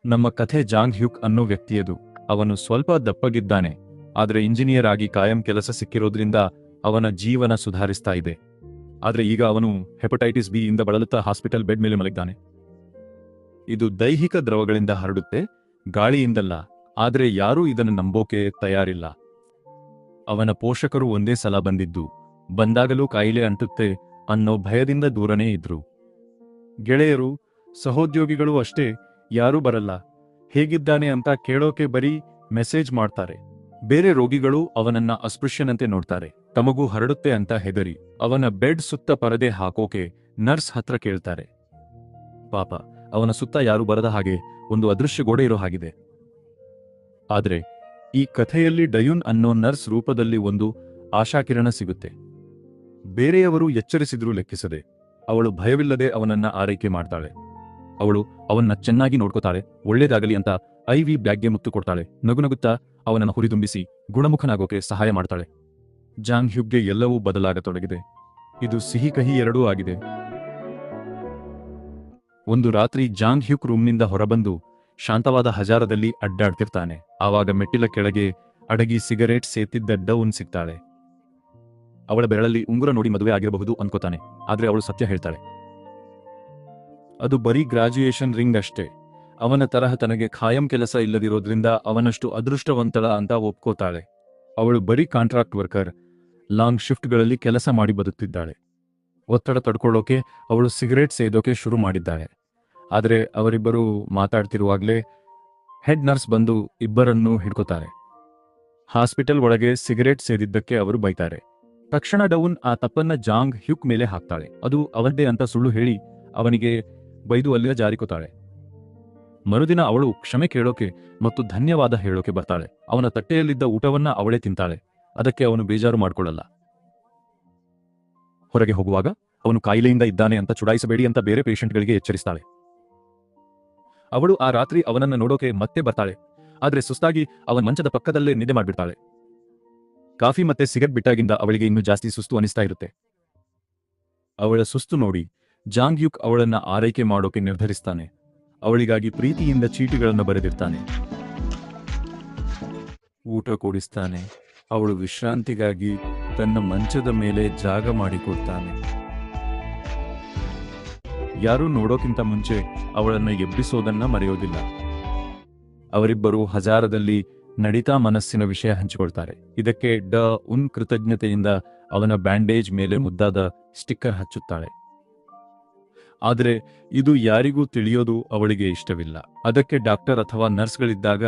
ನಮ್ಮ ಕಥೆ ಜಾಂಗ್ ಹ್ಯುಕ್ ಅನ್ನೋ ವ್ಯಕ್ತಿಯದು. ಅವನು ಸ್ವಲ್ಪ ದಪ್ಪಗಿದ್ದಾನೆ, ಆದ್ರೆ ಇಂಜಿನಿಯರ್ ಆಗಿ ಕಾಯಂ ಕೆಲಸ ಸಿಕ್ಕಿರೋದ್ರಿಂದ ಅವನ ಜೀವನ ಸುಧಾರಿಸ್ತಾ ಇದೆ. ಆದ್ರೆ ಈಗ ಅವನು ಹೆಪಟೈಟಿಸ್ ಬಿ ಇಂದ ಬಳಲುತ್ತಾ ಹಾಸ್ಪಿಟಲ್ ಬೆಡ್ ಮೇಲೆ ಮಲಗಿದ್ದಾನೆ. ಇದು ದೈಹಿಕ ದ್ರವಗಳಿಂದ ಹರಡುತ್ತೆ, ಗಾಳಿಯಿಂದಲ್ಲ. ಆದ್ರೆ ಯಾರೂ ಇದನ್ನು ನಂಬೋಕೆ ತಯಾರಿಲ್ಲ. ಅವನ ಪೋಷಕರು ಒಂದೇ ಸಲ ಬಂದಾಗಲೂ ಕಾಯಿಲೆ ಅಂಟುತ್ತೆ ಅನ್ನೋ ಭಯದಿಂದ ದೂರನೇ ಇದ್ರು. ಗೆಳೆಯರು, ಸಹೋದ್ಯೋಗಿಗಳು ಅಷ್ಟೇ, ಯಾರೂ ಬರಲ್ಲ. ಹೇಗಿದ್ದಾನೆ ಅಂತ ಕೇಳೋಕೆ ಬರೀ ಮೆಸೇಜ್ ಮಾಡ್ತಾರೆ. ಬೇರೆ ರೋಗಿಗಳು ಅವನನ್ನ ಅಸ್ಪೃಶ್ಯನಂತೆ ನೋಡ್ತಾರೆ. ತಮಗೂ ಹರಡುತ್ತೆ ಅಂತ ಹೆದರಿ ಅವನ ಬೆಡ್ ಸುತ್ತ ಪರದೆ ಹಾಕೋಕೆ ನರ್ಸ್ ಹತ್ರ ಕೇಳ್ತಾರೆ. ಪಾಪ, ಅವನ ಸುತ್ತ ಯಾರು ಬರದ ಹಾಗೆ ಒಂದು ಅದೃಶ್ಯ ಗೋಡೆ ಇರೋ ಹಾಗಿದೆ. ಆದ್ರೆ ಈ ಕಥೆಯಲ್ಲಿ ಡಯುನ್ ಅನ್ನೋ ನರ್ಸ್ ರೂಪದಲ್ಲಿ ಒಂದು ಆಶಾಕಿರಣ ಸಿಗುತ್ತೆ. ಬೇರೆಯವರು ಎಚ್ಚರಿಸಿದ್ರೂ ಲೆಕ್ಕಿಸದೆ ಅವಳು ಭಯವಿಲ್ಲದೆ ಅವನನ್ನ ಆರೈಕೆ ಮಾಡ್ತಾಳೆ. ಅವಳು ಅವನ್ನ ಚೆನ್ನಾಗಿ ನೋಡ್ಕೋತಾಳೆ, ಒಳ್ಳೇದಾಗಲಿ ಅಂತ IV ಬ್ಯಾಗ್ಗೆ ಮುತ್ತು ಕೊಡ್ತಾಳೆ. ನಗುನಗುತ್ತಾ ಅವನನ್ನು ಹುರಿದುಂಬಿಸಿ ಗುಣಮುಖನಾಗೋಕೆ ಸಹಾಯ ಮಾಡ್ತಾಳೆ. ಜಾಂಗ್ ಹ್ಯುಕ್ಗೆ ಎಲ್ಲವೂ ಬದಲಾಗತೊಡಗಿದೆ. ಇದು ಸಿಹಿ ಕಹಿ ಎರಡೂ ಆಗಿದೆ. ಒಂದು ರಾತ್ರಿ ಜಾಂಗ್ ಹ್ಯುಕ್ ರೂಮ್ನಿಂದ ಹೊರಬಂದು ಶಾಂತವಾದ ಹಜಾರದಲ್ಲಿ ಅಡ್ಡಾಡ್ತಿರ್ತಾನೆ. ಆವಾಗ ಮೆಟ್ಟಿಲ ಕೆಳಗೆ ಅಡಗಿ ಸಿಗರೇಟ್ ಸೇತಿದ್ದ ಡೌನ್ ಸಿಗ್ತಾಳೆ. ಅವಳ ಬೆರಳಲ್ಲಿ ಉಂಗುರ ನೋಡಿ ಮದುವೆ ಆಗಿರಬಹುದು ಅನ್ಕೋತಾನೆ. ಆದ್ರೆ ಅವಳು ಸತ್ಯ ಹೇಳ್ತಾಳೆ. ಅದು ಬರೀ ಗ್ರಾಜುಯೇಷನ್ ರಿಂಗ್ ಅಷ್ಟೇ. ಅವನ ತರಹ ತನಗೆ ಖಾಯಂ ಕೆಲಸ ಇಲ್ಲದಿರೋದ್ರಿಂದ ಅವನಷ್ಟು ಅದೃಷ್ಟವಂತಳ ಅಂತ ಒಪ್ಕೋತಾಳೆ. ಅವಳು ಬರೀ ಕಾಂಟ್ರಾಕ್ಟ್ ವರ್ಕರ್, ಲಾಂಗ್ ಶಿಫ್ಟ್ಗಳಲ್ಲಿ ಕೆಲಸ ಮಾಡಿ ಬದುಕ್ತಿದ್ದಾಳೆ. ಒತ್ತಡ ತಡ್ಕೊಳ್ಳೋಕೆ ಅವಳು ಸಿಗರೇಟ್ ಸೇದೋಕೆ ಶುರು ಮಾಡಿದ್ದಾಳೆ. ಆದರೆ ಅವರಿಬ್ಬರು ಮಾತಾಡ್ತಿರುವಾಗಲೇ ಹೆಡ್ ನರ್ಸ್ ಬಂದು ಇಬ್ಬರನ್ನೂ ಹಿಡ್ಕೋತಾರೆ. ಹಾಸ್ಪಿಟಲ್ ಒಳಗೆ ಸಿಗರೇಟ್ ಸೇದಿದ್ದಕ್ಕೆ ಅವರು ಬೈತಾರೆ. ತಕ್ಷಣ ಡೌನ್ ಆ ತಪ್ಪನ್ನ ಜಾಂಗ್ ಹ್ಯುಕ್ ಮೇಲೆ ಹಾಕ್ತಾಳೆ. ಅದು ಅವದ್ದೇ ಅಂತ ಸುಳ್ಳು ಹೇಳಿ ಅವನಿಗೆ ಬೈದು ಅಲ್ಲಿಯ ಜಾರಿಕೋತಾಳೆ. ಮರುದಿನ ಅವಳು ಕ್ಷಮೆ ಕೇಳೋಕೆ ಮತ್ತು ಧನ್ಯವಾದ ಹೇಳೋಕೆ ಬರ್ತಾಳೆ. ಅವನ ತಟ್ಟೆಯಲ್ಲಿದ್ದ ಊಟವನ್ನ ಅವಳೇ ತಿಂತಾಳೆ. ಅದಕ್ಕೆ ಅವನು ಬೇಜಾರು ಮಾಡ್ಕೊಳ್ಳಲ್ಲ. ಹೊರಗೆ ಹೋಗುವಾಗ ಅವನು ಕಾಯಿಲೆಯಿಂದ ಇದ್ದಾನೆ ಅಂತ ಚುಡಾಯಿಸಬೇಡಿ ಅಂತ ಬೇರೆ ಪೇಷಂಟ್ಗಳಿಗೆ ಎಚ್ಚರಿಸ್ತಾಳೆ. ಅವಳು ಆ ರಾತ್ರಿ ಅವನನ್ನ ನೋಡೋಕೆ ಮತ್ತೆ ಬರ್ತಾಳೆ. ಆದ್ರೆ ಸುಸ್ತಾಗಿ ಅವನ ಮಂಚದ ಪಕ್ಕದಲ್ಲೇ ನಿದ್ದೆ ಮಾಡ್ಬಿಡ್ತಾಳೆ. ಕಾಫಿ ಮತ್ತೆ ಸಿಗರೇಟ್ ಬಿಟ್ಟಾಗಿಂದ ಅವಳಿಗೆ ಇನ್ನೂ ಜಾಸ್ತಿ ಸುಸ್ತು ಅನಿಸ್ತಾ ಇರುತ್ತೆ. ಅವಳ ಸುಸ್ತು ನೋಡಿ ಜಾಂಗ್ ಹ್ಯುಕ್ ಅವಳನ್ನ ಆರೈಕೆ ಮಾಡೋಕೆ ನಿರ್ಧರಿಸ್ತಾನೆ. ಅವಳಿಗಾಗಿ ಪ್ರೀತಿಯಿಂದ ಚೀಟಿಗಳನ್ನು ಬರೆದಿರ್ತಾನೆ. ಊಟ ಕೊಡಿಸ್ತಾನೆ. ಅವಳು ವಿಶ್ರಾಂತಿಗಾಗಿ ತನ್ನ ಮಂಚದ ಮೇಲೆ ಜಾಗ ಮಾಡಿಕೊಡ್ತಾನೆ. ಯಾರೂ ನೋಡೋಕ್ಕಿಂತ ಮುಂಚೆ ಅವಳನ್ನ ಎಬ್ಬಿಸೋದನ್ನ ಮರೆಯೋದಿಲ್ಲ. ಅವರಿಬ್ಬರು ಹಜಾರದಲ್ಲಿ ನಡೀತಾ ಮನಸ್ಸಿನ ವಿಷಯ ಹಂಚಿಕೊಳ್ತಾರೆ. ಇದಕ್ಕೆ ಉನ್ ಕೃತಜ್ಞತೆಯಿಂದ ಅವನ ಬ್ಯಾಂಡೇಜ್ ಮೇಲೆ ಮುದ್ದಾದ ಸ್ಟಿಕ್ಕರ್ ಹಚ್ಚುತ್ತಾಳೆ. ಆದರೆ ಇದು ಯಾರಿಗೂ ತಿಳಿಯೋದು ಅವಳಿಗೆ ಇಷ್ಟವಿಲ್ಲ. ಅದಕ್ಕೆ ಡಾಕ್ಟರ್ ಅಥವಾ ನರ್ಸ್ಗಳಿದ್ದಾಗ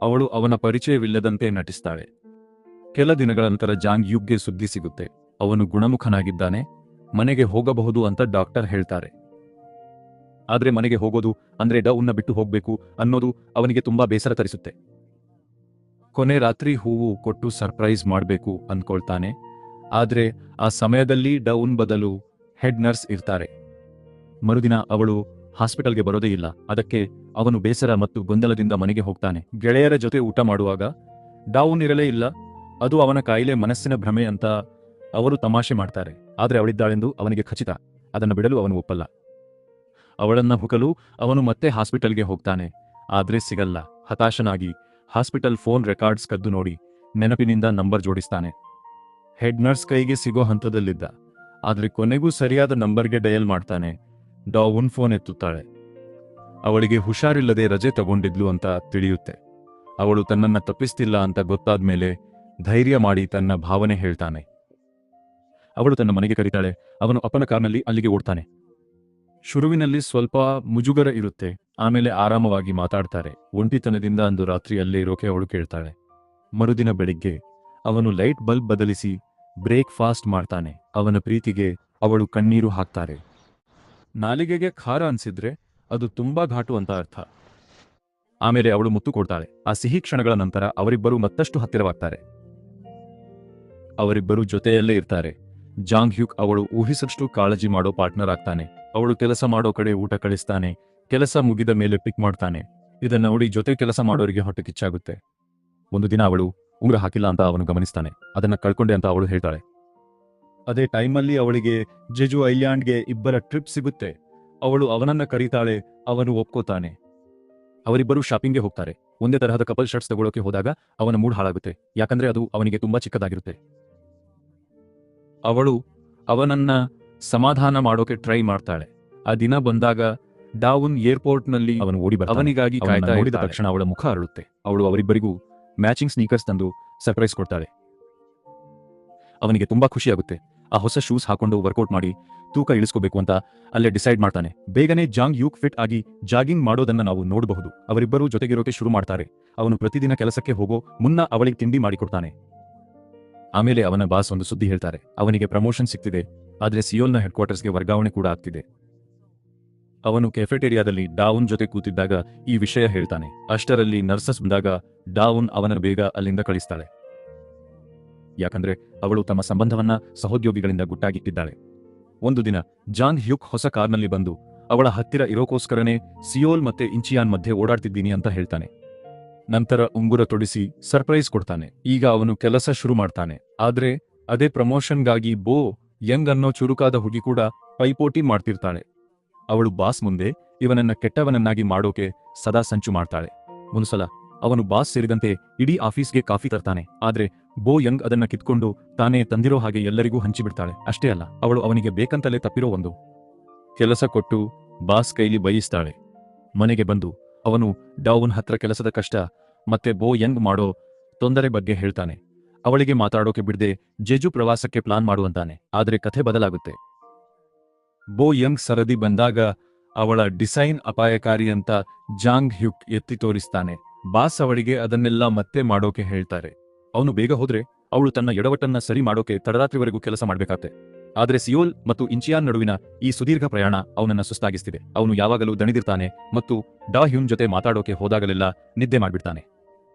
ಅವಳು ಅವನ ಪರಿಚಯವಿಲ್ಲದಂತೆ ನಟಿಸ್ತಾಳೆ. ಕೆಲ ದಿನಗಳ ನಂತರ ಜಾಂಗ್ ಹ್ಯುಕ್ಗೆ ಸುದ್ದಿ ಸಿಗುತ್ತೆ. ಅವನು ಗುಣಮುಖನಾಗಿದ್ದಾನೆ, ಮನೆಗೆ ಹೋಗಬಹುದು ಅಂತ ಡಾಕ್ಟರ್ ಹೇಳ್ತಾರೆ. ಆದ್ರೆ ಮನೆಗೆ ಹೋಗೋದು ಅಂದ್ರೆ ಉನ್ನ ಬಿಟ್ಟು ಹೋಗ್ಬೇಕು ಅನ್ನೋದು ಅವನಿಗೆ ತುಂಬಾ ಬೇಸರ ತರಿಸುತ್ತೆ. ಕೊನೆ ರಾತ್ರಿ ಹೂವು ಕೊಟ್ಟು ಸರ್ಪ್ರೈಸ್ ಮಾಡ್ಬೇಕು ಅನ್ಕೊಳ್ತಾನೆ. ಆದ್ರೆ ಆ ಸಮಯದಲ್ಲಿ ಉನ್ ಬದಲು ಹೆಡ್ ನರ್ಸ್ ಇರ್ತಾರೆ. ಮರುದಿನ ಅವಳು ಹಾಸ್ಪಿಟಲ್ಗೆ ಬರೋದೇ ಇಲ್ಲ. ಅದಕ್ಕೆ ಅವನು ಬೇಸರ ಮತ್ತು ಗೊಂದಲದಿಂದ ಮನೆಗೆ ಹೋಗ್ತಾನೆ. ಗೆಳೆಯರ ಜೊತೆ ಊಟ ಮಾಡುವಾಗ ಉನ್ ಇರಲೇ ಇಲ್ಲ. ಅದು ಅವನ ಕಾಯಿಲೆ, ಮನಸ್ಸಿನ ಭ್ರಮೆ ಅಂತ ಅವರು ತಮಾಷೆ ಮಾಡ್ತಾರೆ. ಆದ್ರೆ ಅವಳಿದ್ದಾಳೆಂದು ಅವನಿಗೆ ಖಚಿತ. ಅದನ್ನು ಬಿಡಲು ಅವನು ಒಪ್ಪಲ್ಲ. ಅವಳನ್ನ ಹುಕಲು ಅವನು ಮತ್ತೆ ಹಾಸ್ಪಿಟಲ್ಗೆ ಹೋಗ್ತಾನೆ. ಆದ್ರೆ ಸಿಗಲ್ಲ. ಹತಾಶನಾಗಿ ಹಾಸ್ಪಿಟಲ್ ಫೋನ್ ರೆಕಾರ್ಡ್ಸ್ ಕದ್ದು ನೋಡಿ ನೆನಪಿನಿಂದ ನಂಬರ್ ಜೋಡಿಸ್ತಾನೆ. ಹೆಡ್ ನರ್ಸ್ ಕೈಗೆ ಸಿಗೋ ಹಂತದಲ್ಲಿದ್ದ. ಆದ್ರೆ ಕೊನೆಗೂ ಸರಿಯಾದ ನಂಬರ್ಗೆ ಡಯಲ್ ಮಾಡ್ತಾನೆ. ಉನ್ ಫೋನ್ ಎತ್ತುತ್ತಾಳೆ. ಅವಳಿಗೆ ಹುಷಾರಿಲ್ಲದೆ ರಜೆ ತಗೊಂಡಿದ್ಲು ಅಂತ ತಿಳಿಯುತ್ತೆ. ಅವಳು ತನ್ನನ್ನ ತಪ್ಪಿಸ್ತಿಲ್ಲ ಅಂತ ಗೊತ್ತಾದ್ಮೇಲೆ ಧೈರ್ಯ ಮಾಡಿ ತನ್ನ ಭಾವನೆ ಹೇಳ್ತಾನೆ. ಅವಳು ತನ್ನ ಮನೆಗೆ ಕರೀತಾಳೆ. ಅವನು ಅಪ್ಪನ ಕಾರ್ನಲ್ಲಿ ಅಲ್ಲಿಗೆ ಓಡ್ತಾನೆ. ಶುರುವಿನಲ್ಲಿ ಸ್ವಲ್ಪ ಮುಜುಗರ ಇರುತ್ತೆ. ಆಮೇಲೆ ಆರಾಮವಾಗಿ ಮಾತಾಡ್ತಾರೆ. ಒಂಟಿತನದಿಂದ ಅಂದು ರಾತ್ರಿ ಅಲ್ಲೇ ಇರೋಕೆ ಅವಳು ಕೇಳ್ತಾಳೆ. ಮರುದಿನ ಬೆಳಿಗ್ಗೆ ಅವನು ಲೈಟ್ ಬಲ್ಬ್ ಬದಲಿಸಿ ಬ್ರೇಕ್ಫಾಸ್ಟ್ ಮಾಡ್ತಾನೆ. ಅವನ ಪ್ರೀತಿಗೆ ಅವಳು ಕಣ್ಣೀರು ಹಾಕ್ತಾರೆ. ನಾಲಿಗೆಗೆ ಖಾರ ಅನ್ಸಿದ್ರೆ ಅದು ತುಂಬಾ ಘಾಟು ಅಂತ ಅರ್ಥ. ಆಮೇಲೆ ಅವಳು ಮುತ್ತು ಕೊಡ್ತಾಳೆ. ಆ ಸಿಹಿ ಕ್ಷಣಗಳ ನಂತರ ಅವರಿಬ್ಬರು ಮತ್ತಷ್ಟು ಹತ್ತಿರವಾಗ್ತಾರೆ. ಅವರಿಬ್ಬರು ಜೊತೆಯಲ್ಲೇ ಇರ್ತಾರೆ. ಜಾಂಗ್ ಹ್ಯುಕ್ ಅವಳು ಊಹಿಸಷ್ಟು ಕಾಳಜಿ ಮಾಡೋ ಪಾರ್ಟ್ನರ್ ಆಗ್ತಾನೆ. ಅವಳು ಕೆಲಸ ಮಾಡೋ ಕಡೆ ಊಟ ಕಳಿಸ್ತಾನೆ. ಕೆಲಸ ಮುಗಿದ ಮೇಲೆ ಪಿಕ್ ಮಾಡ್ತಾನೆ. ಇದನ್ನ ನೋಡಿ ಜೊತೆ ಕೆಲಸ ಮಾಡೋರಿಗೆ ಹೊಟ್ಟೆ ಕಿಚ್ಚಾಗುತ್ತೆ. ಒಂದು ದಿನ ಅವಳು ಉಂಗುರ ಹಾಕಿಲ್ಲ ಅಂತ ಅವನು ಗಮನಿಸ್ತಾನೆ. ಅದನ್ನ ಕಳ್ಕೊಂಡೆ ಅಂತ ಅವಳು ಹೇಳ್ತಾಳೆ. ಅದೇ ಟೈಮಲ್ಲಿ ಅವಳಿಗೆ ಜೆಜು ಐಲ್ಯಾಂಡ್ಗೆ ಇಬ್ಬರ ಟ್ರಿಪ್ ಸಿಗುತ್ತೆ. ಅವಳು ಅವನನ್ನ ಕರೀತಾಳೆ. ಅವನು ಒಪ್ಕೋತಾನೆ. ಅವರಿಬ್ಬರು ಶಾಪಿಂಗ್ಗೆ ಹೋಗ್ತಾರೆ. ಒಂದೇ ತರಹದ ಕಪಲ್ ಶರ್ಟ್ಸ್ ತಗೊಳ್ಳೋಕೆ ಹೋದಾಗ ಅವನ ಮೂಡ್ ಹಾಳಾಗುತ್ತೆ, ಯಾಕಂದ್ರೆ ಅದು ಅವನಿಗೆ ತುಂಬಾ ಚಿಕ್ಕದಾಗಿರುತ್ತೆ. ಅವಳು ಅವನನ್ನ ಸಮಾಧಾನ ಮಾಡೋಕೆ ಟ್ರೈ ಮಾಡ್ತಾಳೆ. ಆ ದಿನ ಬಂದಾಗ ಡಾವುನ್ ಏರ್ಪೋರ್ಟ್ನಲ್ಲಿ ಅವನು ಓಡಿ ಬರ್ತಾನೆ. ಅವನಿಗಾಗಿ ಕಾಯ್ತಾ ನೋಡಿದ ತಕ್ಷಣ ಅವಳ ಮುಖ ಅರಳುತ್ತೆ. ಅವಳು ಅವರಿಬ್ಬರಿಗೂ ಮ್ಯಾಚಿಂಗ್ ಸ್ನೀಕರ್ಸ್ ತಂದು ಸರ್ಪ್ರೈಸ್ ಕೊಡ್ತಾಳೆ. ಅವನಿಗೆ ತುಂಬಾ ಖುಷಿಯಾಗುತ್ತೆ. ಆ ಹೊಸ ಶೂಸ್ ಹಾಕೊಂಡು ವರ್ಕೌಟ್ ಮಾಡಿ ತೂಕ ಇಳಿಸ್ಕೋಬೇಕು ಅಂತ ಅಲ್ಲೇ ಡಿಸೈಡ್ ಮಾಡ್ತಾನೆ. ಬೇಗನೆ ಜಾಂಗ್ ಯೂಕ್ ಫಿಟ್ ಆಗಿ ಜಾಗಿಂಗ್ ಮಾಡೋದನ್ನ ನಾವು ನೋಡಬಹುದು. ಅವರಿಬ್ಬರು ಜೊತೆಗಿರೋಕೆ ಶುರು ಮಾಡ್ತಾರೆ. ಅವನು ಪ್ರತಿದಿನ ಕೆಲಸಕ್ಕೆ ಹೋಗೋ ಮುನ್ನ ಅವಳಿಗೆ ತಿಂಡಿ ಮಾಡಿಕೊಡ್ತಾನೆ. ಆಮೇಲೆ ಅವನ ಬಾಸ್ ಒಂದು ಸುದ್ದಿ ಹೇಳ್ತಾರೆ. ಅವನಿಗೆ ಪ್ರಮೋಷನ್ ಸಿಗ್ತಿದೆ, ಆದ್ರೆ ಸಿಯೋಲ್ನ ಹೆಡ್ ಕ್ವಾರ್ಟರ್ಸ್ಗೆ ವರ್ಗಾವಣೆ ಕೂಡ ಆಗ್ತಿದೆ. ಅವನು ಕೆಫೆಟೇರಿಯಾದಲ್ಲಿ ಡಾವುನ್ ಜೊತೆ ಕೂತಿದ್ದಾಗ ಈ ವಿಷಯ ಹೇಳ್ತಾನೆ. ಅಷ್ಟರಲ್ಲಿ ನರ್ಸಸ್ ಬಂದಾಗ ಡಾವುನ್ ಅವನ ಬೇಗ ಅಲ್ಲಿಂದ ಕಳಿಸ್ತಾಳೆ, ಯಾಕಂದ್ರೆ ಅವಳು ತಮ್ಮ ಸಂಬಂಧವನ್ನ ಸಹೋದ್ಯೋಗಿಗಳಿಂದ ಗುಟ್ಟಾಗಿಟ್ಟಿದ್ದಾಳೆ. ಒಂದು ದಿನ ಜಾಂಗ್ ಹ್ಯುಕ್ ಹೊಸ ಕಾರ್ನಲ್ಲಿ ಬಂದು ಅವಳ ಹತ್ತಿರ ಇರೋಕೋಸ್ಕರನೇ ಸಿಯೋಲ್ ಮತ್ತೆ ಇಂಚಿಯಾನ್ ಮಧ್ಯೆ ಓಡಾಡ್ತಿದ್ದೀನಿ ಅಂತ ಹೇಳ್ತಾನೆ. ನಂತರ ಉಂಗುರ ತೊಡಿಸಿ ಸರ್ಪ್ರೈಸ್ ಕೊಡ್ತಾನೆ. ಈಗ ಅವನು ಕೆಲಸ ಶುರು ಮಾಡ್ತಾನೆ. ಆದ್ರೆ ಅದೇ ಪ್ರಮೋಷನ್ಗಾಗಿ ಬೋ ಯಂಗ್ ಅನ್ನೋ ಚುರುಕಾದ ಹುಡುಗಿ ಕೂಡ ಪೈಪೋಟಿ ಮಾಡ್ತಿರ್ತಾಳೆ. ಅವಳು ಬಾಸ್ ಮುಂದೆ ಇವನನ್ನ ಕೆಟ್ಟವನನ್ನಾಗಿ ಮಾಡೋಕೆ ಸದಾ ಸಂಚು ಮಾಡ್ತಾಳೆ. ಒಂದ್ಸಲ ಅವನು ಬಾಸ್ ಸೇರಿದಂತೆ ಇಡೀ ಆಫೀಸ್ಗೆ ಕಾಫಿ ತರ್ತಾನೆ. ಆದ್ರೆ ಬೋ ಯಂಗ್ ಅದನ್ನ ಕಿತ್ಕೊಂಡು ತಾನೇ ತಂದಿರೋ ಹಾಗೆ ಎಲ್ಲರಿಗೂ ಹಂಚಿಬಿಡ್ತಾಳೆ. ಅಷ್ಟೇ ಅಲ್ಲ, ಅವಳು ಅವನಿಗೆ ಬೇಕಂತಲೇ ತಪ್ಪಿರೋ ಒಂದು ಕೆಲಸ ಕೊಟ್ಟು ಬಾಸ್ ಕೈಲಿ ಬಯಸ್ತಾಳೆ. ಮನೆಗೆ ಬಂದು ಅವನು ಡಾವುನ್ ಹತ್ರ ಕೆಲಸದ ಕಷ್ಟ ಮತ್ತೆ ಬೋ ಯಂಗ್ ಮಾಡೋ ತೊಂದರೆ ಬಗ್ಗೆ ಹೇಳ್ತಾನೆ. ಅವಳಿಗೆ ಮಾತಾಡೋಕೆ ಬಿಡದೆ ಜೆಜು ಪ್ರವಾಸಕ್ಕೆ ಪ್ಲಾನ್ ಮಾಡುವಂತಾನೆ. ಆದ್ರೆ ಕಥೆ ಬದಲಾಗುತ್ತೆ. ಬೋ ಯಂಗ್ ಸರದಿ ಬಂದಾಗ ಅವಳ ಡಿಸೈನ್ ಅಪಾಯಕಾರಿ ಅಂತ ಜಾಂಗ್ ಹ್ಯುಕ್ ಎತ್ತಿ ತೋರಿಸ್ತಾನೆ. ಬಾಸ್ ಅವಳಿಗೆ ಅದನ್ನೆಲ್ಲ ಮತ್ತೆ ಮಾಡೋಕೆ ಹೇಳ್ತಾರೆ. ಅವನು ಬೇಗ ಹೋದ್ರೆ ಅವಳು ತನ್ನ ಎಡವಟ್ಟನ್ನ ಸರಿ ಮಾಡೋಕೆ ತಡರಾತ್ರಿವರೆಗೂ ಕೆಲಸ ಮಾಡ್ಬೇಕಾಗ್ತೆ. ಆದ್ರೆ ಸಿಯೋಲ್ ಮತ್ತು ಇಂಚಿಯಾನ್ ನಡುವಿನ ಈ ಸುದೀರ್ಘ ಪ್ರಯಾಣ ಅವನನ್ನ ಸುಸ್ತಾಗಿಸ್ತಿದೆ. ಅವನು ಯಾವಾಗಲೂ ದಣಿದಿರ್ತಾನೆ ಮತ್ತು ಡಾ ಹ್ಯೂನ್ ಜೊತೆ ಮಾತಾಡೋಕೆ ಹೋದಾಗಲೆಲ್ಲ ನಿದ್ದೆ ಮಾಡ್ಬಿಡ್ತಾನೆ.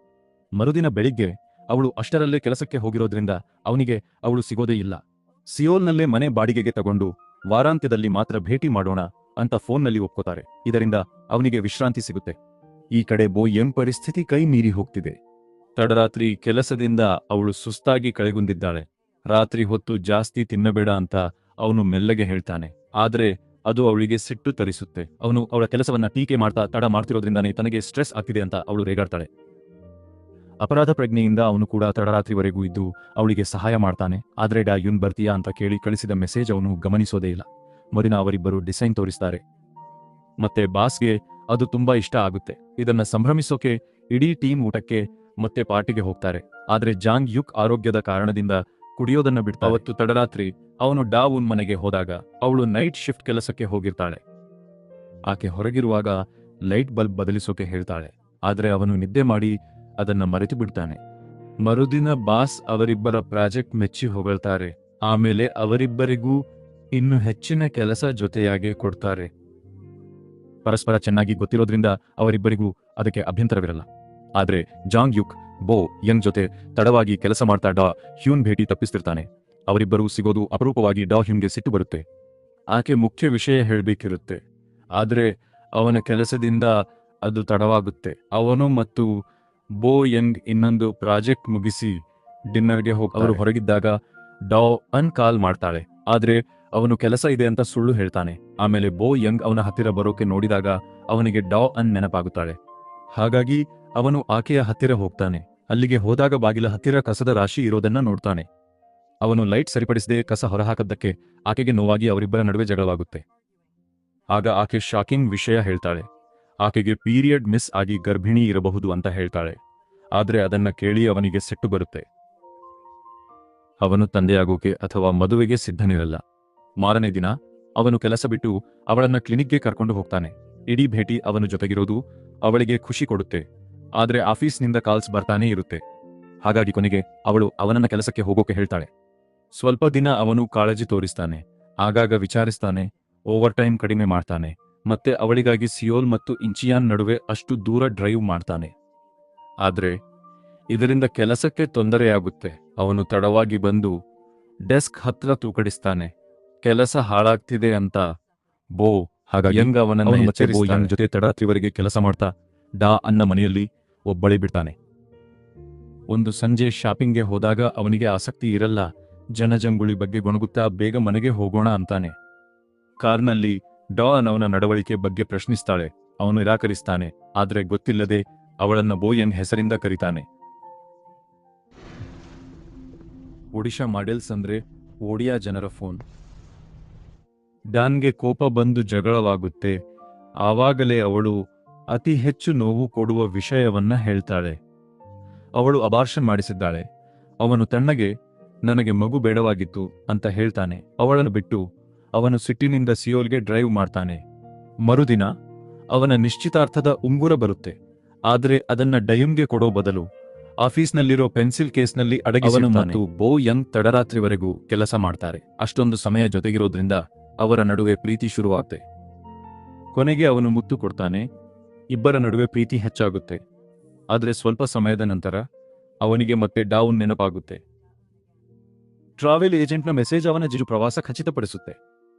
ಮರುದಿನ ಬೆಳಿಗ್ಗೆ ಅವಳು ಅಷ್ಟರಲ್ಲೇ ಕೆಲಸಕ್ಕೆ ಹೋಗಿರೋದ್ರಿಂದ ಅವನಿಗೆ ಅವಳು ಸಿಗೋದೇ ಇಲ್ಲ. ಸಿಯೋಲ್ನಲ್ಲೇ ಮನೆ ಬಾಡಿಗೆಗೆ ತಗೊಂಡು ವಾರಾಂತ್ಯದಲ್ಲಿ ಮಾತ್ರ ಭೇಟಿ ಮಾಡೋಣ ಅಂತ ಫೋನ್ನಲ್ಲಿ ಒಪ್ಕೋತಾರೆ. ಇದರಿಂದ ಅವನಿಗೆ ವಿಶ್ರಾಂತಿ ಸಿಗುತ್ತೆ. ಈ ಕಡೆ ಬೋ ಯಂಗ್ ಪರಿಸ್ಥಿತಿ ಕೈ ಮೀರಿ ಹೋಗ್ತಿದೆ. ತಡರಾತ್ರಿ ಕೆಲಸದಿಂದ ಅವಳು ಸುಸ್ತಾಗಿ ಕಳೆಗುಂದಿದ್ದಾಳೆ. ರಾತ್ರಿ ಹೊತ್ತು ಜಾಸ್ತಿ ತಿನ್ನಬೇಡ ಅಂತ ಅವನು ಮೆಲ್ಲಗೆ ಹೇಳ್ತಾನೆ. ಆದ್ರೆ ಅದು ಅವಳಿಗೆ ಸಿಟ್ಟು ತರಿಸುತ್ತೆ. ಅವನು ಅವಳ ಕೆಲಸವನ್ನ ಟೀಕೆ ಮಾಡ್ತಾ ತಡ ಮಾಡ್ತಿರೋದ್ರಿಂದಾನೇ ತನಗೆ ಸ್ಟ್ರೆಸ್ ಆಗ್ತಿದೆ ಅಂತ ಅವಳು ರೇಗಾಡ್ತಾಳೆ. ಅಪರಾಧ ಪ್ರಜ್ಞೆಯಿಂದ ಅವನು ಕೂಡ ತಡರಾತ್ರಿವರೆಗೂ ಇದ್ದು ಅವಳಿಗೆ ಸಹಾಯ ಮಾಡ್ತಾನೆ. ಆದ್ರೆ ಡಾ ಯುನ್ ಬರ್ತೀಯಾ ಅಂತ ಕೇಳಿ ಕಳಿಸಿದ ಮೆಸೇಜ್ ಅವನು ಗಮನಿಸೋದೇ ಇಲ್ಲ. ಮರುದಿನ ಅವರಿಬ್ಬರು ಡಿಸೈನ್ ತೋರಿಸ್ತಾರೆ. ಮತ್ತೆ ಬಾಸ್ಗೆ ಅದು ತುಂಬಾ ಇಷ್ಟ ಆಗುತ್ತೆ. ಇದನ್ನ ಸಂಭ್ರಮಿಸೋಕೆ ಇಡೀ ಟೀಮ್ ಊಟಕ್ಕೆ ಮತ್ತೆ ಪಾರ್ಟಿಗೆ ಹೋಗ್ತಾರೆ. ಆದ್ರೆ ಜಾಂಗ್ ಯುಕ್ ಆರೋಗ್ಯದ ಕಾರಣದಿಂದ ಕುಡಿಯೋದನ್ನ ಬಿಡ್ತಾ ಅವತ್ತು ತಡರಾತ್ರಿ ಅವನು ಡಾವುನ್ ಮನೆಗೆ ಹೋದಾಗ ಅವಳು ನೈಟ್ ಶಿಫ್ಟ್ ಕೆಲಸಕ್ಕೆ ಹೋಗಿರ್ತಾಳೆ. ಆಕೆ ಹೊರಗಿರುವಾಗ ಲೈಟ್ ಬಲ್ಬ್ ಬದಲಿಸೋಕೆ ಹೇಳ್ತಾಳೆ. ಆದ್ರೆ ಅವನು ನಿದ್ದೆ ಮಾಡಿ ಅದನ್ನ ಮರೆತು ಬಿಡ್ತಾನೆ. ಮರುದಿನ ಬಾಸ್ ಅವರಿಬ್ಬರ ಪ್ರಾಜೆಕ್ಟ್ ಮೆಚ್ಚಿ ಹೊಗಳ್ತಾರೆ. ಆಮೇಲೆ ಅವರಿಬ್ಬರಿಗೂ ಇನ್ನು ಹೆಚ್ಚಿನ ಕೆಲಸ ಜೊತೆಯಾಗಿ ಕೊಡ್ತಾರೆ. ಪರಸ್ಪರ ಚೆನ್ನಾಗಿ ಗೊತ್ತಿರೋದ್ರಿಂದ ಅವರಿಬ್ಬರಿಗೂ ಅದಕ್ಕೆ ಅಭ್ಯಂತರವಿರಲ್ಲ. ಆದ್ರೆ ಜಾಂಗ್ ಯುಕ್ ಬೋ ಯಂಗ್ ಜೊತೆ ತಡವಾಗಿ ಕೆಲಸ ಮಾಡ್ತಾ ಡಾ ಹ್ಯೂನ್ ಭೇಟಿ ತಪ್ಪಿಸ್ತಿರ್ತಾನೆ. ಅವರಿಬ್ಬರೂ ಸಿಗೋದು ಅಪರೂಪವಾಗಿ ಡಾ ಹ್ಯೂನ್ಗೆ ಸಿಟ್ಟು ಬರುತ್ತೆ. ಆಕೆ ಮುಖ್ಯ ವಿಷಯ ಹೇಳ್ಬೇಕಿರುತ್ತೆ, ಆದ್ರೆ ಅವನ ಕೆಲಸದಿಂದ ಅದು ತಡವಾಗುತ್ತೆ. ಅವನು ಮತ್ತು ಬೋ ಯಂಗ್ ಇನ್ನೊಂದು ಪ್ರಾಜೆಕ್ಟ್ ಮುಗಿಸಿ ಡಿನ್ನರ್ಗೆ ಅವರು ಹೊರಗಿದ್ದಾಗ ಡಾ ಅನ್ ಕಾಲ್ ಮಾಡ್ತಾಳೆ. ಆದ್ರೆ ಅವನು ಕೆಲಸ ಇದೆ ಅಂತ ಸುಳ್ಳು ಹೇಳ್ತಾನೆ. ಆಮೇಲೆ ಬೋ ಯಂಗ್ ಅವನ ಹತ್ತಿರ ಬರೋಕೆ ನೋಡಿದಾಗ ಅವನಿಗೆ ಡಾ ಅನ್ ನೆನಪಾಗುತ್ತಾಳೆ. ಹಾಗಾಗಿ ಅವನು ಆಕೆಯ ಹತ್ತಿರ ಹೋಗ್ತಾನೆ. ಅಲ್ಲಿಗೆ ಹೋದಾಗ ಬಾಗಿಲ ಹತ್ತಿರ ಕಸದ ರಾಶಿ ಇರೋದನ್ನ ನೋಡ್ತಾನೆ. ಅವನು ಲೈಟ್ ಸರಿಪಡಿಸದೆ ಕಸ ಹೊರಹಾಕದ್ದಕ್ಕೆ ಆಕೆಗೆ ನೋವಾಗಿ ಅವರಿಬ್ಬರ ನಡುವೆ ಜಗಳವಾಗುತ್ತೆ. ಆಗ ಆಕೆ ಶಾಕಿಂಗ್ ವಿಷಯ ಹೇಳ್ತಾಳೆ. ಆಕೆಗೆ ಪೀರಿಯಡ್ ಮಿಸ್ ಆಗಿ ಗರ್ಭಿಣಿ ಇರಬಹುದು ಅಂತ ಹೇಳ್ತಾಳೆ. ಆದ್ರೆ ಅದನ್ನ ಕೇಳಿ ಅವನಿಗೆ ಸಿಟ್ಟು ಬರುತ್ತೆ. ಅವನು ತಂದೆಯಾಗೋಕೆ ಅಥವಾ ಮದುವೆಗೆ ಸಿದ್ಧನಿರಲ್ಲ. ಮಾರನೇ ದಿನ ಅವನು ಕೆಲಸ ಬಿಟ್ಟು ಅವಳನ್ನ ಕ್ಲಿನಿಕ್ಗೆ ಕರ್ಕೊಂಡು ಹೋಗ್ತಾನೆ. ಇಡೀ ಭೇಟಿ ಅವನು ಜೊತೆಗಿರೋದು ಅವಳಿಗೆ ಖುಷಿ ಕೊಡುತ್ತೆ. ಆದ್ರೆ ಆಫೀಸ್ನಿಂದ ಕಾಲ್ಸ್ ಬರ್ತಾನೇ ಇರುತ್ತೆ. ಹಾಗಾಗಿ ಕೊನೆಗೆ ಅವಳು ಅವನನ್ನ ಕೆಲಸಕ್ಕೆ ಹೋಗೋಕೆ ಹೇಳ್ತಾಳೆ. ಸ್ವಲ್ಪ ದಿನ ಅವನು ಕಾಳಜಿ ತೋರಿಸ್ತಾನೆ. ಆಗಾಗ ವಿಚಾರಿಸ್ತಾನೆ, ಓವರ್ ಟೈಮ್ ಕಡಿಮೆ ಮಾಡ್ತಾನೆ, ಮತ್ತೆ ಅವಳಿಗಾಗಿ ಸಿಯೋಲ್ ಮತ್ತು ಇಂಚಿಯಾನ್ ನಡುವೆ ಅಷ್ಟು ದೂರ ಡ್ರೈವ್ ಮಾಡ್ತಾನೆ. ಆದ್ರೆ ಇದರಿಂದ ಕೆಲಸಕ್ಕೆ ತೊಂದರೆಯಾಗುತ್ತೆ. ಅವನು ತಡವಾಗಿ ಬಂದು ಡೆಸ್ಕ್ ಹತ್ರ ತೂಕಡಿಸ್ತಾನೆ. ಕೆಲಸ ಹಾಳಾಗ್ತಿದೆ ಅಂತ ಬೋ ಹಾಗಾಗಿ ಯಂಗ್ ಅವನನ್ನ ಜೊತೆ ತಡರಾತ್ರಿವರೆಗೆ ಕೆಲಸ ಮಾಡ್ತಾ ಡಾ ಅನ್ನ ಮನೆಯಲ್ಲಿ ಒಬ್ಬಳೇ ಬಿಡ್ತಾನೆ. ಒಂದು ಸಂಜೆ ಶಾಪಿಂಗ್ಗೆ ಹೋದಾಗ ಅವನಿಗೆ ಆಸಕ್ತಿ ಇರಲ್ಲ. ಜನಜಂಗುಳಿ ಬಗ್ಗೆ ಗೊಣಗುತ್ತಾ ಬೇಗ ಮನೆಗೆ ಹೋಗೋಣ ಅಂತಾನೆ. ಕಾರ್ನಲ್ಲಿ ಡಾ ಅವನ ನಡವಳಿಕೆ ಬಗ್ಗೆ ಪ್ರಶ್ನಿಸ್ತಾಳೆ. ಅವನು ನಿರಾಕರಿಸ್ತಾನೆ, ಆದ್ರೆ ಗೊತ್ತಿಲ್ಲದೆ ಅವಳನ್ನ ಬೋಯನ್ ಹೆಸರಿಂದ ಕರೀತಾನೆ. ಒಡಿಶಾ ಮಾಡೆಲ್ಸ್ ಅಂದ್ರೆ ಓಡಿಯಾ ಜನರ ಫೋನ್. ಡಾನ್ಗೆ ಕೋಪ ಬಂದು ಜಗಳವಾಗುತ್ತೆ. ಆವಾಗಲೇ ಅವಳು ಅತಿ ಹೆಚ್ಚು ನೋವು ಕೊಡುವ ವಿಷಯವನ್ನ ಹೇಳ್ತಾಳೆ. ಅವಳು ಅಬಾರ್ಷನ್ ಮಾಡಿಸಿದ್ದಾಳೆ. ಅವನು ತಣ್ಣಗೆ ನನಗೆ ಮಗು ಬೇಡವಾಗಿತ್ತು ಅಂತ ಹೇಳ್ತಾನೆ. ಅವಳನ್ನು ಬಿಟ್ಟು ಅವನು ಸಿಟ್ಟಿನಿಂದ ಸಿಯೋಲ್ಗೆ ಡ್ರೈವ್ ಮಾಡ್ತಾನೆ. ಮರುದಿನ ಅವನ ನಿಶ್ಚಿತಾರ್ಥದ ಉಂಗುರ ಬರುತ್ತೆ. ಆದ್ರೆ ಅದನ್ನ ಡಯುನ್ಗೆ ಕೊಡೋ ಬದಲು ಆಫೀಸ್ನಲ್ಲಿರೋ ಪೆನ್ಸಿಲ್ ಕೇಸ್ನಲ್ಲಿ ಅಡಗಿಸಿರುತ್ತಾನೆ. ಮತ್ತು ಬೋ ಯಂಗ್ ತಡರಾತ್ರಿವರೆಗೂ ಕೆಲಸ ಮಾಡ್ತಾರೆ. ಅಷ್ಟೊಂದು ಸಮಯ ಜೊತೆಗಿರೋದ್ರಿಂದ ಅವರ ನಡುವೆ ಪ್ರೀತಿ ಶುರುವಾಗುತ್ತೆ. ಕೊನೆಗೆ ಅವನು ಮುತ್ತು ಕೊಡ್ತಾನೆ. ಇಬ್ಬರ ನಡುವೆ ಪ್ರೀತಿ ಹೆಚ್ಚಾಗುತ್ತೆ. ಆದ್ರೆ ಸ್ವಲ್ಪ ಸಮಯದ ನಂತರ ಅವನಿಗೆ ಮತ್ತೆ ಡಾವುನ್ ನೆನಪಾಗುತ್ತೆ. ಟ್ರಾವೆಲ್ ಏಜೆಂಟ್ನ ಮೆಸೇಜ್ ಅವನ ಜಿಜು ಪ್ರವಾಸ ಖಚಿತಪಡಿಸುತ್ತೆ.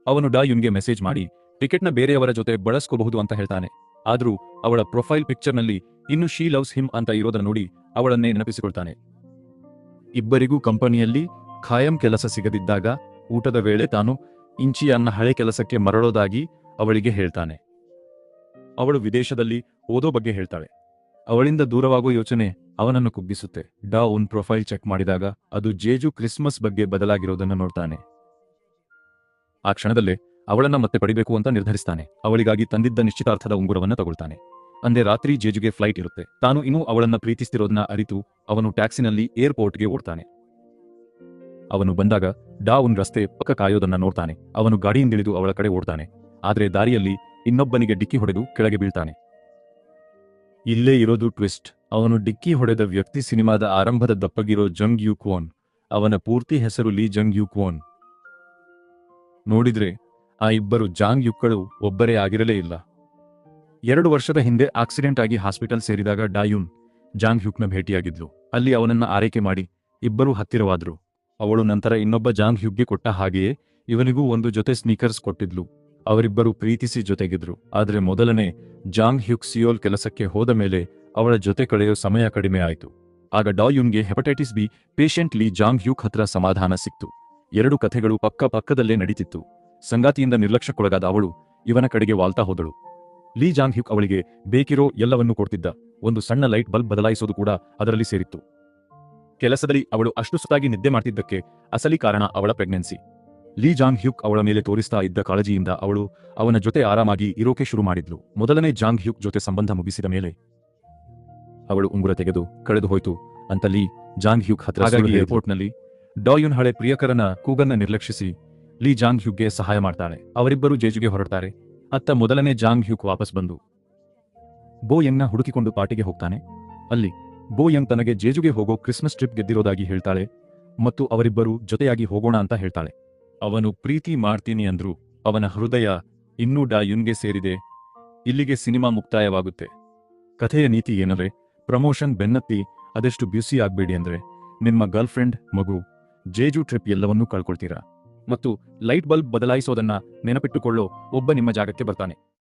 ಅವನು ಡಾಯುನ್ಗೆ ಮೆಸೇಜ್ ಮಾಡಿ ಟಿಕೆಟ್ನ ಬೇರೆಯವರ ಜೊತೆ ಬಳಸ್ಕೋಬಹುದು ಅಂತ ಹೇಳ್ತಾನೆ. ಆದ್ರೂ ಅವಳ ಪ್ರೊಫೈಲ್ ಪಿಕ್ಚರ್ನಲ್ಲಿ ಇನ್ನು ಶೀ ಲವ್ಸ್ ಹಿಮ್ ಅಂತ ಇರೋದನ್ನ ನೋಡಿ ಅವಳನ್ನೇ ನೆನಪಿಸಿಕೊಳ್ತಾನೆ. ಇಬ್ಬರಿಗೂ ಕಂಪನಿಯಲ್ಲಿ ಖಾಯಂ ಕೆಲಸ ಸಿಗದಿದ್ದಾಗ ಊಟದ ವೇಳೆ ತಾನು ಇಂಚಿಯನ್ನ ಹಳೆ ಕೆಲಸಕ್ಕೆ ಮರಳೋದಾಗಿ ಅವಳಿಗೆ ಹೇಳ್ತಾನೆ. ಅವಳು ವಿದೇಶದಲ್ಲಿ ಓದೋ ಬಗ್ಗೆ ಹೇಳ್ತಾಳೆ. ಅವಳಿಂದ ದೂರವಾಗೋ ಯೋಚನೆ ಅವನನ್ನು ಕುಗ್ಗಿಸುತ್ತೆ. ಡಾವುನ್ ಪ್ರೊಫೈಲ್ ಚೆಕ್ ಮಾಡಿದಾಗ ಅದು ಜೇಜು ಕ್ರಿಸ್ಮಸ್ ಬಗ್ಗೆ ಬದಲಾಗಿರೋದನ್ನು ನೋಡ್ತಾನೆ. ಆ ಕ್ಷಣದಲ್ಲೇ ಅವಳನ್ನ ಮತ್ತೆ ಪಡಿಬೇಕು ಅಂತ ನಿರ್ಧರಿಸ್ತಾನೆ. ಅವಳಿಗಾಗಿ ತಂದಿದ್ದ ನಿಶ್ಚಿತಾರ್ಥದ ಉಂಗುರವನ್ನ ತಗೊಳ್ತಾನೆ. ಅಂದೇ ರಾತ್ರಿ ಜೇಜುಗೆ ಫ್ಲೈಟ್ ಇರುತ್ತೆ. ತಾನು ಇನ್ನೂ ಅವಳನ್ನ ಪ್ರೀತಿಸ್ತಿರೋದನ್ನ ಅರಿತು ಅವನು ಟ್ಯಾಕ್ಸಿನಲ್ಲಿ ಏರ್ಪೋರ್ಟ್ಗೆ ಓಡ್ತಾನೆ. ಅವನು ಬಂದಾಗ ಡಾವುನ್ ರಸ್ತೆ ಪಕ್ಕ ಕಾಯೋದನ್ನ ನೋಡ್ತಾನೆ. ಅವನು ಗಾಡಿಯಿಂದಿಳಿದು ಅವಳ ಕಡೆ ಓಡ್ತಾನೆ. ಆದ್ರೆ ದಾರಿಯಲ್ಲಿ ಇನ್ನೊಬ್ಬನಿಗೆ ಡಿಕ್ಕಿ ಹೊಡೆದು ಕೆಳಗೆ ಬೀಳ್ತಾನೆ. ಇಲ್ಲೇ ಇರೋದು ಟ್ವಿಸ್ಟ್. ಅವನು ಡಿಕ್ಕಿ ಹೊಡೆದ ವ್ಯಕ್ತಿ ಸಿನಿಮಾದ ಆರಂಭದ ದಪ್ಪಗಿರೋ ಜಂಗ್ ಯು ಕ್ವೋನ್. ಅವನ ಪೂರ್ತಿ ಹೆಸರು ಲೀ ಜಂಗ್ ಯು ಕ್ವೋನ್. ನೋಡಿದ್ರೆ ಆ ಇಬ್ಬರು ಜಾಂಗ್ ಯುಕ್ಗಳು ಒಬ್ಬರೇ ಆಗಿರಲೇ ಇಲ್ಲ. 2 ವರ್ಷದ ಹಿಂದೆ ಆಕ್ಸಿಡೆಂಟ್ ಆಗಿ ಹಾಸ್ಪಿಟಲ್ ಸೇರಿದಾಗ ಡಾಯುನ್ ಜಾಂಗ್ ಹ್ಯುಕ್ನ ಭೇಟಿಯಾಗಿದ್ಲು. ಅಲ್ಲಿ ಅವನನ್ನ ಆರೈಕೆ ಮಾಡಿ ಇಬ್ಬರೂ ಹತ್ತಿರವಾದ್ರು. ಅವಳು ನಂತರ ಇನ್ನೊಬ್ಬ ಜಾಂಗ್ ಹ್ಯುಕ್ಗೆ ಕೊಟ್ಟ ಹಾಗೆಯೇ ಇವನಿಗೂ ಒಂದು ಜೊತೆ ಸ್ನೀಕರ್ಸ್ ಕೊಟ್ಟಿದ್ಲು. ಅವರಿಬ್ಬರು ಪ್ರೀತಿಸಿ ಜೊತೆಗಿದ್ರು. ಆದ್ರೆ ಮೊದಲನೇ ಜಾಂಗ್ ಹ್ಯುಕ್ ಸಿಯೋಲ್ ಕೆಲಸಕ್ಕೆ ಹೋದ ಮೇಲೆ ಅವಳ ಜೊತೆ ಕಳೆಯೋ ಸಮಯ ಕಡಿಮೆ ಆಯಿತು. ಆಗ ಡಾಯುನ್ಗೆ ಹೆಪಟೈಟಿಸ್ ಬಿ ಪೇಷಂಟ್ ಲೀ ಜಾಂಗ್ ಹ್ಯುಕ್ ಹತ್ರ ಸಮಾಧಾನ ಸಿಕ್ತು. 2 ಕಥೆಗಳು ಪಕ್ಕದಲ್ಲೇ ನಡೀತಿತ್ತು. ಸಂಗಾತಿಯಿಂದ ನಿರ್ಲಕ್ಷ್ಯಕ್ಕೊಳಗಾದ ಅವಳು ಇವನ ಕಡೆಗೆ ವಾಲ್ತಾ ಹೋದಳು. ಲೀ ಜಾಂಗ್ ಹ್ಯುಕ್ ಅವಳಿಗೆ ಬೇಕಿರೋ ಎಲ್ಲವನ್ನೂ ಕೊಡ್ತಿದ್ದ. ಒಂದು ಸಣ್ಣ ಲೈಟ್ ಬಲ್ಬ್ ಬದಲಾಯಿಸೋದು ಕೂಡ ಅದರಲ್ಲಿ ಸೇರಿತ್ತು. ಕೆಲಸದಲ್ಲಿ ಅವಳು ಅಷ್ಟು ಸುತ್ತಾಗಿ ನಿದ್ದೆ ಮಾಡ್ತಿದ್ದಕ್ಕೆ ಅಸಲಿ ಕಾರಣ ಅವಳ ಪ್ರೆಗ್ನೆನ್ಸಿ. ಲೀ ಜಾಂಗ್ ಹ್ಯುಕ್ ಅವಳ ಮೇಲೆ ತೋರಿಸ್ತಾ ಇದ್ದ ಕಾಳಜಿಯಿಂದ ಅವಳು ಅವನ ಜೊತೆ ಆರಾಮಾಗಿ ಇರೋಕೆ ಶುರು ಮಾಡಿದ್ಲು. ಮೊದಲನೇ ಜಾಂಗ್ ಹ್ಯುಕ್ ಜೊತೆ ಸಂಬಂಧ ಮುಗಿಸಿದ ಮೇಲೆ ಅವಳು ಉಂಗುರ ತೆಗೆದು ಕಳೆದು ಹೋಯ್ತು ಅಂತ ಲೀ ಜಾಂಗ್ ಹ್ಯುಕ್ ಹತ್ರ ಏರ್ಪೋರ್ಟ್ನಲ್ಲಿ ಡಾಯುನ್ ಹಳೆ ಪ್ರಿಯಕರನ ಕೂಗನ್ನ ನಿರ್ಲಕ್ಷಿಸಿ ಲೀ ಜಾಂಗ್ ಹ್ಯುಕ್ಗೆ ಸಹಾಯ ಮಾಡ್ತಾಳೆ. ಅವರಿಬ್ಬರು ಜೇಜುಗೆ ಹೊರಡ್ತಾರೆ. ಅತ್ತ ಮೊದಲನೇ ಜಾಂಗ್ ಹ್ಯುಕ್ ವಾಪಸ್ ಬಂದು ಬೋ ಯಂಗ್ನ ಹುಡುಕಿಕೊಂಡು ಪಾರ್ಟಿಗೆ ಹೋಗ್ತಾನೆ. ಅಲ್ಲಿ ಬೋ ಯಂಗ್ ತನಗೆ ಜೇಜುಗೆ ಹೋಗೋ ಕ್ರಿಸ್ಮಸ್ ಟ್ರಿಪ್ ಗೆದ್ದಿರೋದಾಗಿ ಹೇಳ್ತಾಳೆ ಮತ್ತು ಅವರಿಬ್ಬರು ಜೊತೆಯಾಗಿ ಹೋಗೋಣ ಅಂತ ಹೇಳ್ತಾಳೆ. ಅವನು ಪ್ರೀತಿ ಮಾಡ್ತೀನಿ ಅಂದ್ರು ಅವನ ಹೃದಯ ಇನ್ನೂ ಡಾಯುನ್ಗೆ ಸೇರಿದೆ. ಇಲ್ಲಿಗೆ ಸಿನಿಮಾ ಮುಕ್ತಾಯವಾಗುತ್ತೆ. ಕಥೆಯ ನೀತಿ ಏನಂದ್ರೆ, ಪ್ರಮೋಷನ್ ಬೆನ್ನತ್ತಿ ಅದೆಷ್ಟು ಬ್ಯೂಸಿ ಆಗ್ಬೇಡಿ ಅಂದ್ರೆ ನಿಮ್ಮ ಗರ್ಲ್ಫ್ರೆಂಡ್, ಮಗು, ಜೇಜು ಟ್ರಿಪ್ ಎಲ್ಲವನ್ನೂ ಕಳ್ಕೊಳ್ತೀರಾ. ಮತ್ತು ಲೈಟ್ ಬಲ್ಬ್ ಬದಲಾಯಿಸೋದನ್ನ ನೆನಪಿಟ್ಟುಕೊಳ್ಳೋ ಒಬ್ಬ ನಿಮ್ಮ ಜಾಗಕ್ಕೆ ಬರ್ತಾನೆ.